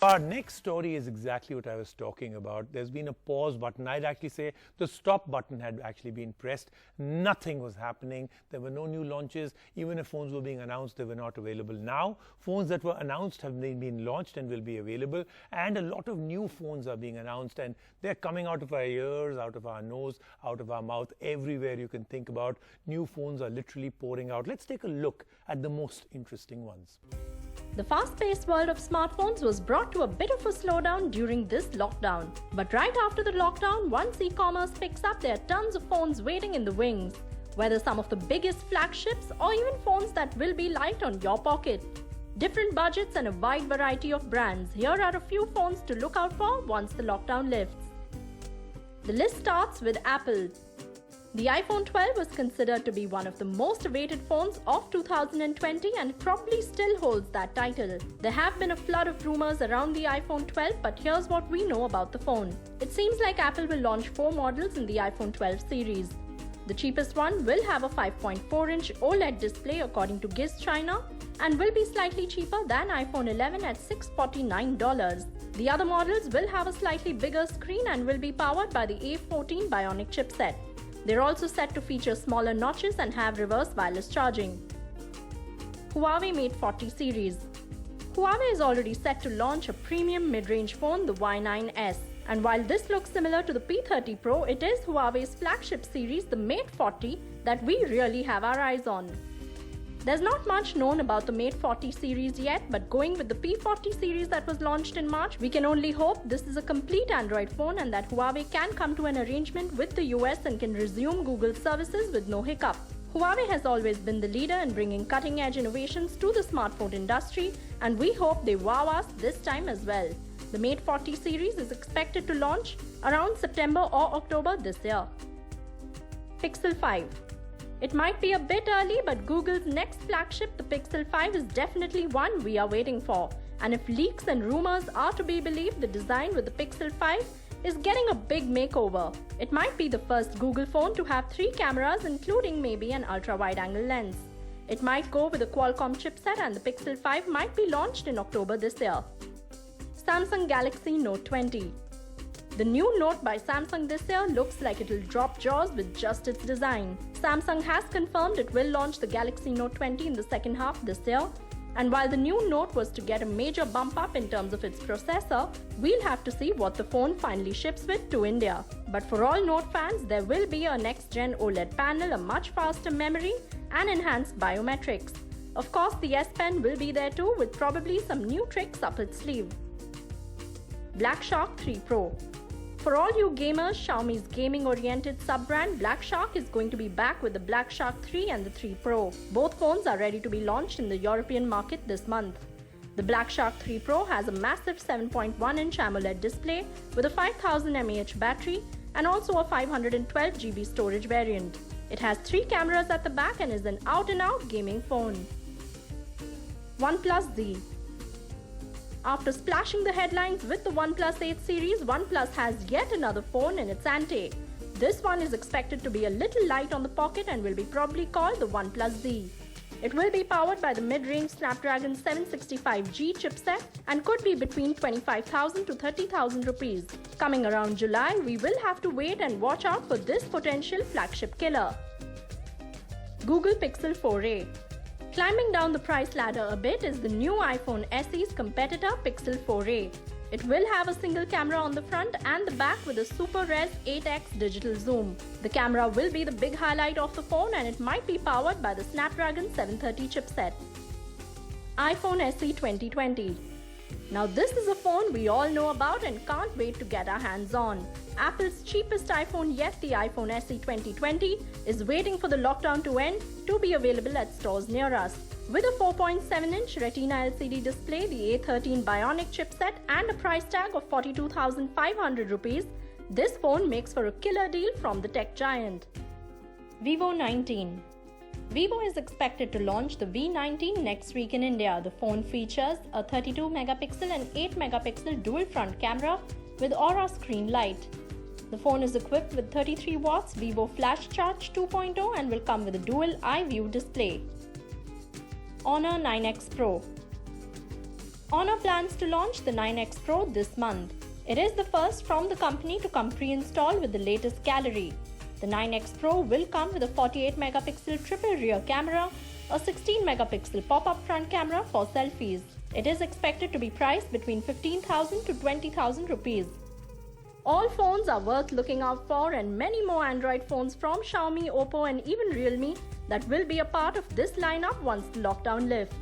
Our next story is exactly what I was talking about. There's been a pause button. I'd actually say the stop button had actually been pressed. Nothing was happening. There were no new launches. Even if phones were being announced, they were not available. Now, phones that were announced have been launched and will be available. And a lot of new phones are being announced. And they're coming out of our ears, out of our nose, out of our mouth. Everywhere you can think about, new phones are literally pouring out. Let's take a look at the most interesting ones. The fast-paced world of smartphones was brought to a bit of a slowdown during this lockdown. But right after the lockdown, once e-commerce picks up, there are tons of phones waiting in the wings. Whether some of the biggest flagships or even phones that will be light on your pocket. Different budgets and a wide variety of brands. Here are a few phones to look out for once the lockdown lifts. The list starts with Apple. The iPhone 12 was considered to be one of the most awaited phones of 2020 and it probably still holds that title. There have been a flood of rumors around the iPhone 12, but here's what we know about the phone. It seems like Apple will launch 4 models in the iPhone 12 series. The cheapest one will have a 5.4-inch OLED display according to Giz China and will be slightly cheaper than iPhone 11 at $649. The other models will have a slightly bigger screen and will be powered by the A14 Bionic chipset. They're also set to feature smaller notches and have reverse wireless charging. Huawei Mate 40 series. Huawei is already set to launch a premium mid-range phone, the Y9s. And while this looks similar to the P30 Pro, it is Huawei's flagship series, the Mate 40, that we really have our eyes on. There's not much known about the Mate 40 series yet, but going with the P40 series that was launched in March, we can only hope this is a complete Android phone and that Huawei can come to an arrangement with the US and can resume Google services with no hiccup. Huawei has always been the leader in bringing cutting-edge innovations to the smartphone industry, and we hope they wow us this time as well. The Mate 40 series is expected to launch around September or October this year. Pixel 5. It might be a bit early, but Google's next flagship, the Pixel 5, is definitely one we are waiting for. And if leaks and rumors are to be believed, the design with the Pixel 5 is getting a big makeover. It might be the first Google phone to have 3 cameras, including maybe an ultra-wide-angle lens. It might go with a Qualcomm chipset and the Pixel 5 might be launched in October this year. Samsung Galaxy Note 20. The new Note by Samsung this year looks like it'll drop jaws with just its design. Samsung has confirmed it will launch the Galaxy Note 20 in the second half this year. And while the new Note was to get a major bump up in terms of its processor, we'll have to see what the phone finally ships with to India. But for all Note fans, there will be a next-gen OLED panel, a much faster memory, and enhanced biometrics. Of course, the S Pen will be there too, with probably some new tricks up its sleeve. Black Shark 3 Pro. For all you gamers, Xiaomi's gaming-oriented sub-brand Black Shark is going to be back with the Black Shark 3 and the 3 Pro. Both phones are ready to be launched in the European market this month. The Black Shark 3 Pro has a massive 7.1-inch AMOLED display with a 5000 mAh battery and also a 512 GB storage variant. It has 3 cameras at the back and is an out-and-out gaming phone. OnePlus Z. After splashing the headlines with the OnePlus 8 series, OnePlus has yet another phone in its ante. This one is expected to be a little light on the pocket and will be probably called the OnePlus Z. It will be powered by the mid-range Snapdragon 765G chipset and could be between 25,000 to 30,000 rupees. Coming around July, we will have to wait and watch out for this potential flagship killer. Google Pixel 4a. Climbing down the price ladder a bit is the new iPhone SE's competitor Pixel 4a. It will have a single camera on the front and the back with a super res 8x digital zoom. The camera will be the big highlight of the phone and it might be powered by the Snapdragon 730 chipset. iPhone SE 2020. Now this is a phone we all know about and can't wait to get our hands on. Apple's cheapest iPhone yet, the iPhone SE 2020, is waiting for the lockdown to end to be available at stores near us. With a 4.7-inch Retina LCD display, the A13 Bionic chipset and a price tag of 42,500 rupees, this phone makes for a killer deal from the tech giant. Vivo 19. Vivo is expected to launch the V19 next week in India. The phone features a 32-megapixel and 8-megapixel dual front camera with Aura screen light. The phone is equipped with 33 watts Vivo Flash Charge 2.0 and will come with a dual eye view display. Honor 9X Pro. Honor plans to launch the 9X Pro this month. It is the first from the company to come pre-installed with the latest gallery. The 9X Pro will come with a 48-megapixel triple rear camera, a 16-megapixel pop-up front camera for selfies. It is expected to be priced between 15,000 to 20,000 rupees. All phones are worth looking out for, and many more Android phones from Xiaomi, Oppo and even Realme that will be a part of this lineup once the lockdown lifts.